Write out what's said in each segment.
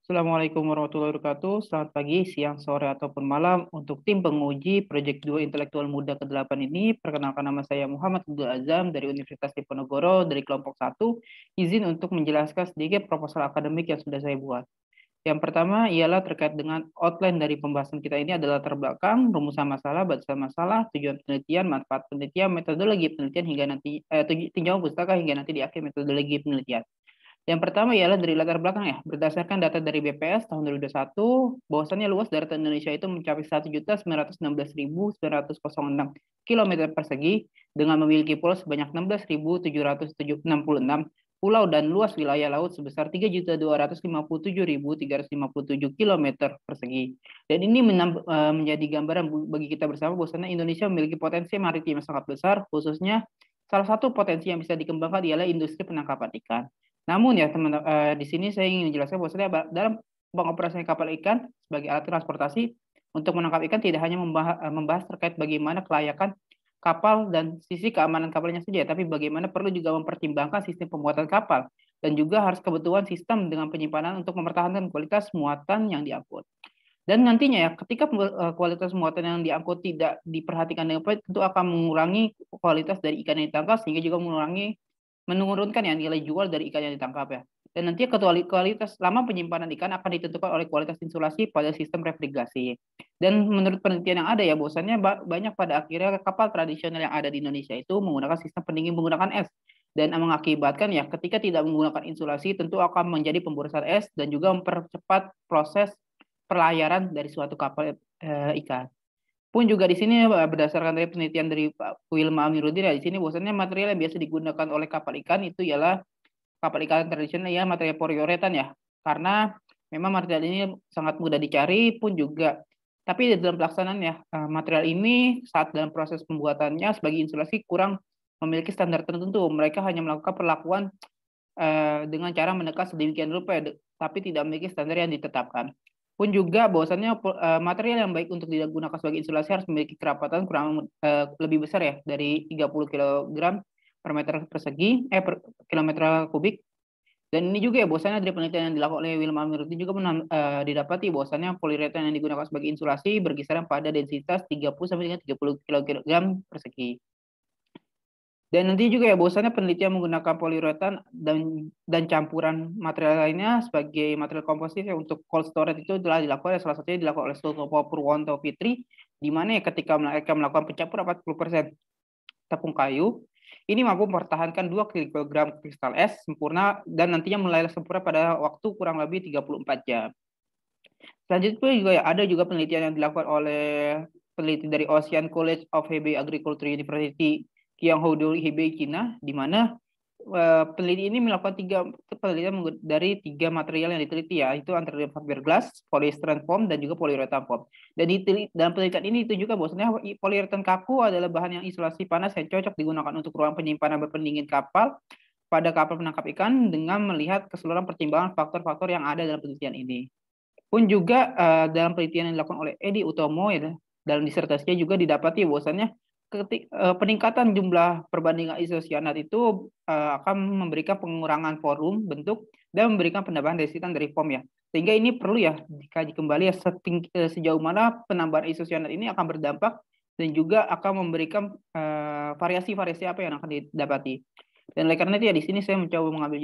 Assalamualaikum warahmatullahi wabarakatuh. Selamat pagi, siang, sore, ataupun malam. Untuk tim penguji Proyek 2 Intelektual Muda ke-8 ini, perkenalkan nama saya Muhammad Abdul Azam dari Universitas Diponegoro dari kelompok 1. Izin untuk menjelaskan sedikit proposal akademik yang sudah saya buat. Yang pertama ialah terkait dengan outline dari pembahasan kita ini adalah latar belakang, rumusan masalah, batasan masalah, tujuan penelitian, manfaat penelitian, metodologi penelitian hingga nanti tinjauan pustaka hingga nanti di akhir metodologi penelitian. Yang pertama ialah dari latar belakang ya. Berdasarkan data dari BPS tahun 2021, bahwasannya luas daratan Indonesia itu mencapai 1.916.906 km persegi dengan memiliki pulau sebanyak 16.766 pulau dan luas wilayah laut sebesar 3.257.357 km persegi. Dan ini menjadi gambaran bagi kita bersama bahwasannya Indonesia memiliki potensi maritim yang sangat besar, khususnya salah satu potensi yang bisa dikembangkan ialah industri penangkapan ikan. Namun ya teman-teman, di sini saya ingin menjelaskan bahwasanya dalam pengoperasian kapal ikan sebagai alat transportasi untuk menangkap ikan tidak hanya membahas terkait bagaimana kelayakan kapal dan sisi keamanan kapalnya saja, tapi bagaimana perlu juga mempertimbangkan sistem pembuatan kapal dan juga harus kebutuhan sistem dengan penyimpanan untuk mempertahankan kualitas muatan yang diangkut. Dan nantinya ya, ketika kualitas muatan yang diangkut tidak diperhatikan dengan baik, tentu akan mengurangi kualitas dari ikan yang ditangkap sehingga juga menurunkan ya nilai jual dari ikan yang ditangkap ya. Dan nanti kualitas lama penyimpanan ikan akan ditentukan oleh kualitas insulasi pada sistem refrigerasi. Dan menurut penelitian yang ada ya, bahwasannya banyak pada akhirnya kapal tradisional yang ada di Indonesia itu menggunakan sistem pendingin menggunakan es. Dan mengakibatkan ya ketika tidak menggunakan insulasi tentu akan menjadi pemborosan es dan juga mempercepat proses pelayaran dari suatu kapal ikan. Pun juga di sini berdasarkan dari penelitian dari Pak Wilma Amiruddin ya, di sini bahwasannya material yang biasa digunakan oleh kapal ikan itu ialah kapal ikan tradisional ya material poliuretan ya. Karena memang material ini sangat mudah dicari pun juga tapi dalam pelaksanaan ya material ini saat dalam proses pembuatannya sebagai insulasi kurang memiliki standar tertentu. Mereka hanya melakukan perlakuan dengan cara menekan sedemikian rupa ya, tapi tidak memiliki standar yang ditetapkan. Pun juga bahwasannya material yang baik untuk digunakan sebagai insulasi harus memiliki kerapatan kurang lebih besar ya dari 30 kg per meter persegi per kilometer kubik. Dan ini juga ya bahwasannya dari penelitian yang dilakukan oleh Wilma Amiruddin juga didapati bahwasannya poliuretan yang digunakan sebagai insulasi berkisaran pada densitas 30 sampai dengan 30 kg persegi. Dan nanti juga ya bahwasannya penelitian menggunakan poliuretan dan campuran material lainnya sebagai material komposit ya, untuk cold storage itu telah dilakukan salah satunya dilakukan oleh Sutopo Purwonto Fitri di mana ya ketika mereka melakukan pencampuran 40% tepung kayu ini mampu mempertahankan 2 kg kristal es sempurna dan nantinya mulai sempurna pada waktu kurang lebih 34 jam. Selanjutnya juga ya ada juga penelitian yang dilakukan oleh peneliti dari Ocean College of Hebei Agriculture University Qianghou Hebei China di mana peneliti ini melakukan penelitian dari 3 material yang diteliti ya itu antara fiberglass, polyester foam dan juga polyurethane foam. Dan dalam penelitian ini itu juga bahwasanya polyurethane kaku adalah bahan yang isolasi panas yang cocok digunakan untuk ruang penyimpanan berpendingin kapal pada kapal penangkap ikan dengan melihat keseluruhan pertimbangan faktor-faktor yang ada dalam penelitian ini. Pun juga dalam penelitian yang dilakukan oleh Edi Utomo ya, dalam disertasinya juga didapati bahwasannya peningkatan jumlah perbandingan isosianat itu akan memberikan pengurangan volume bentuk dan memberikan penambahan resitan dari foam ya. Sehingga ini perlu ya dikaji kembali ya sejauh mana penambahan isosianat ini akan berdampak dan juga akan memberikan variasi-variasi apa yang akan didapati. Dan oleh karena itu ya di sini saya mencoba mengambil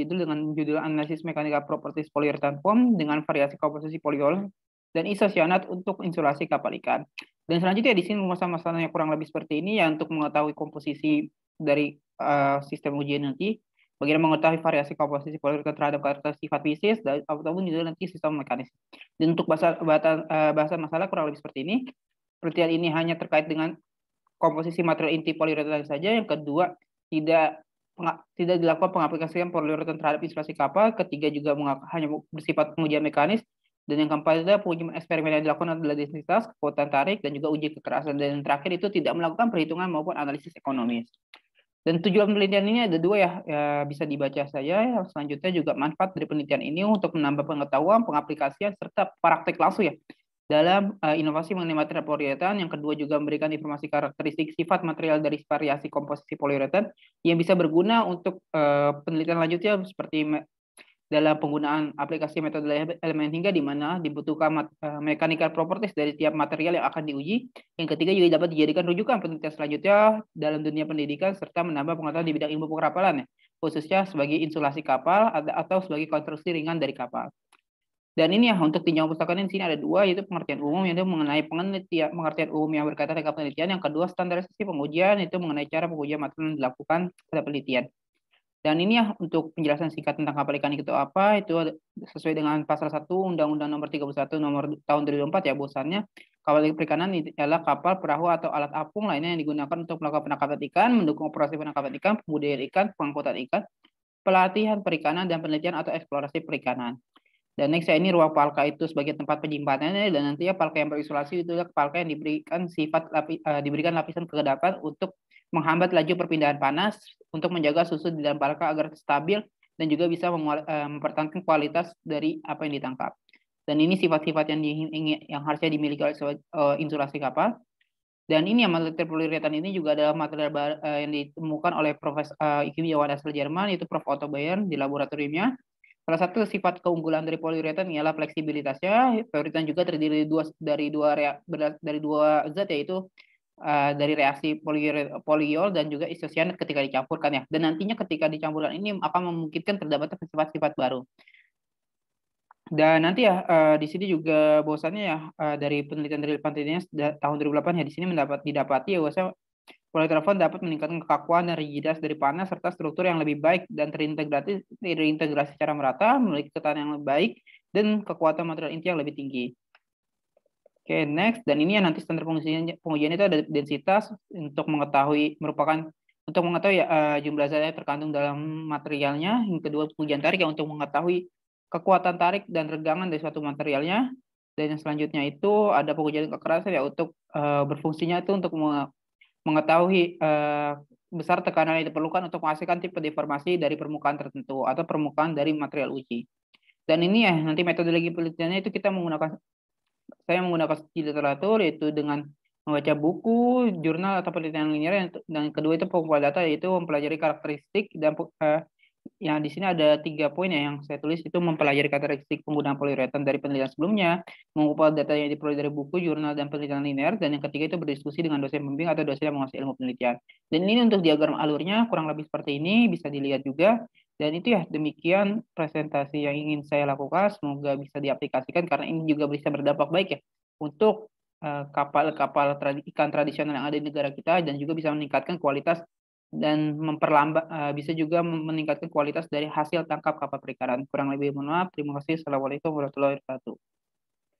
judul analisis mekanika properties polyurethane foam dengan variasi komposisi poliol dan isosianat untuk insulasi kapal ikan. Dan selanjutnya di sini masalah-masalahnya kurang lebih seperti ini ya untuk mengetahui komposisi dari sistem ujian nanti, bagaimana mengetahui variasi komposisi poliuretan terhadap karakteristik sifat fisik ataupun juga nanti sistem mekanis. Dan untuk bahasa masalah kurang lebih seperti ini. Penelitian ini hanya terkait dengan komposisi material inti poliuretan saja. Yang kedua, tidak dilakukan pengaplikasian poliuretan terhadap insulasi kapal. Ketiga juga hanya bersifat pengujian mekanis. Dan yang keempat adalah pengujian eksperimen yang dilakukan adalah densitas, kekuatan tarik, dan juga uji kekerasan. Dan yang terakhir itu tidak melakukan perhitungan maupun analisis ekonomis. Dan tujuan penelitian ini ada dua ya bisa dibaca saja. Selanjutnya juga manfaat dari penelitian ini untuk menambah pengetahuan, pengaplikasian, serta praktek langsung ya dalam inovasi mengenai material poliuretan. Yang kedua juga memberikan informasi karakteristik sifat material dari variasi komposisi poliuretan yang bisa berguna untuk penelitian lanjutnya seperti dalam penggunaan aplikasi metode elemen hingga di mana dibutuhkan mechanical properties dari tiap material yang akan diuji. Yang ketiga juga dapat dijadikan rujukan penelitian selanjutnya dalam dunia pendidikan serta menambah pengetahuan di bidang ilmu pengkapalan, ya, khususnya sebagai insulasi kapal atau sebagai konstruksi ringan dari kapal. Dan ini ya untuk tinjauan pustaka ini di sini ada dua, yaitu pengertian umum yaitu mengenai penelitian, pengertian umum yang berkaitan dengan penelitian. Yang kedua standarisasi pengujian itu mengenai cara pengujian material yang dilakukan pada penelitian. Dan ini ya untuk penjelasan singkat tentang kapal ikan itu apa, itu sesuai dengan pasal 1 Undang-Undang Nomor 31 Nomor tahun 2004 ya, bahwasannya kapal perikanan adalah kapal, perahu atau alat apung lainnya yang digunakan untuk melakukan penangkapan ikan, mendukung operasi penangkapan ikan, pembudidayaan ikan, pengangkutan ikan, pelatihan perikanan dan penelitian atau eksplorasi perikanan. Dan next ya, ini ruang palka itu sebagai tempat penyimpanannya, dan nantinya palka yang berisolasi itu adalah palka yang diberikan lapisan kegedapan untuk menghambat laju perpindahan panas, untuk menjaga susu di dalam palka agar stabil dan juga bisa mempertahankan kualitas dari apa yang ditangkap. Dan ini sifat-sifat yang harusnya dimiliki oleh insulasi kapal. Dan ini yang material poliuretan ini juga adalah material yang ditemukan oleh Profesor kimiawan asal Jerman, yaitu Prof. Otto Bayern di laboratoriumnya. Salah satu sifat keunggulan dari poliuretan ialah fleksibilitasnya. Poliuretan juga terdiri dari dua zat, yaitu dari reaksi poliol dan juga isosianat ketika dicampurkan ya. Dan nantinya ketika dicampurkan ini akan memungkinkan terdapatnya sifat-sifat baru. Dan nanti ya di sini juga bahwasannya ya dari penelitian tahun 2008 ya, di sini didapati ya bahwa poliuretan dapat meningkatkan kekakuan dan rigiditas dari panas serta struktur yang lebih baik dan terintegrasi secara merata, memiliki ketahanan yang lebih baik dan kekuatan material inti yang lebih tinggi. Oke, next. Dan ini ya nanti standar pengujian itu ada densitas untuk mengetahui jumlah zat yang terkandung dalam materialnya. Yang kedua pengujian tarik yang untuk mengetahui kekuatan tarik dan regangan dari suatu materialnya. Dan yang selanjutnya itu ada pengujian kekerasan ya untuk berfungsinya itu untuk mengetahui besar tekanan yang diperlukan untuk menghasilkan tipe deformasi dari permukaan tertentu atau permukaan dari material uji. Dan ini ya nanti metodologi penelitiannya itu saya menggunakan literatur, yaitu dengan membaca buku, jurnal atau penelitian linear, dan kedua itu pengumpulan data, yaitu mempelajari karakteristik dan yang di sini ada 3 poin ya yang saya tulis, itu mempelajari karakteristik penggunaan poliuretan dari penelitian sebelumnya, mengumpulkan data yang diperoleh dari buku, jurnal, dan penelitian linear, dan yang ketiga itu berdiskusi dengan dosen pembimbing atau dosen yang menguasai ilmu penelitian. Dan ini untuk diagram alurnya kurang lebih seperti ini, bisa dilihat juga. Dan itu ya demikian presentasi yang ingin saya lakukan, semoga bisa diaplikasikan karena ini juga bisa berdampak baik ya untuk kapal-kapal ikan tradisional yang ada di negara kita, dan juga bisa meningkatkan kualitas dan bisa juga meningkatkan kualitas dari hasil tangkap kapal perikanan. Kurang lebih mohon maaf. Terima kasih. Assalamualaikum warahmatullahi wabarakatuh.